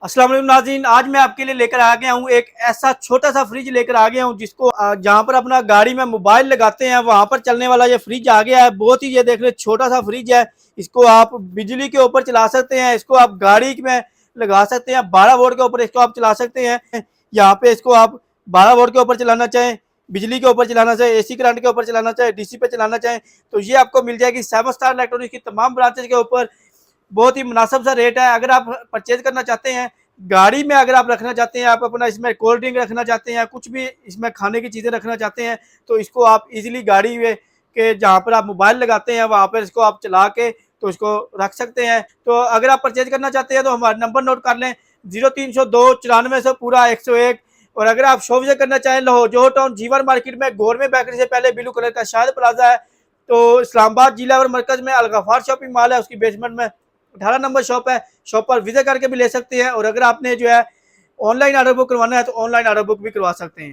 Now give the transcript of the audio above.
अस्सलाम वालेकुम नाज़रीन, आज मैं आपके लिए लेकर आ गया हूँ एक ऐसा छोटा सा फ्रिज लेकर आ गया हूँ जिसको जहाँ पर अपना गाड़ी में मोबाइल लगाते हैं वहाँ पर चलने वाला ये फ्रिज आ गया है। बहुत ही ये देख रहे छोटा सा फ्रिज है। इसको आप बिजली के ऊपर चला सकते हैं, इसको आप गाड़ी में लगा सकते हैं, 12 वोल्ट के ऊपर इसको आप चला सकते हैं। यहाँ पे इसको आप 12 वोल्ट के ऊपर चलाना चाहें, बिजली के ऊपर चलाना चाहें, AC करंट के ऊपर चलाना चाहें, DC पे चलाना चाहें तो ये आपको मिल जाएगी 7 स्टार इलेक्ट्रॉनिक्स की तमाम ब्रांचेज के ऊपर। बहुत ही मुनासिब सा रेट है। अगर आप परचेज करना चाहते हैं, गाड़ी में अगर आप रखना चाहते हैं, आप अपना इसमें कोल्ड ड्रिंक रखना चाहते हैं, कुछ भी इसमें खाने की चीज़ें रखना चाहते हैं तो इसको आप इजीली गाड़ी में के जहाँ पर आप मोबाइल लगाते हैं वहाँ पर इसको आप चला के तो इसको रख सकते हैं। तो अगर आप परचेज करना चाहते हैं तो हमारा नंबर नोट कर लें 0302 94 पूरा 101। और अगर आप शॉप विजिट करना चाहें लाहौर जोहर टाउन जीवन मार्केट में गौरमेंट बेकरी से पहले ब्लू कलर का शायद प्लाजा है, तो इस्लामाबाद जिला और मरकज में अलगफार शॉपिंग मॉल है, उसकी बेसमेंट में 18 नंबर शॉप है। शॉप पर विजिट करके भी ले सकते हैं। और अगर आपने जो है ऑनलाइन ऑर्डर बुक करवाना है तो ऑनलाइन ऑर्डर बुक भी करवा सकते हैं।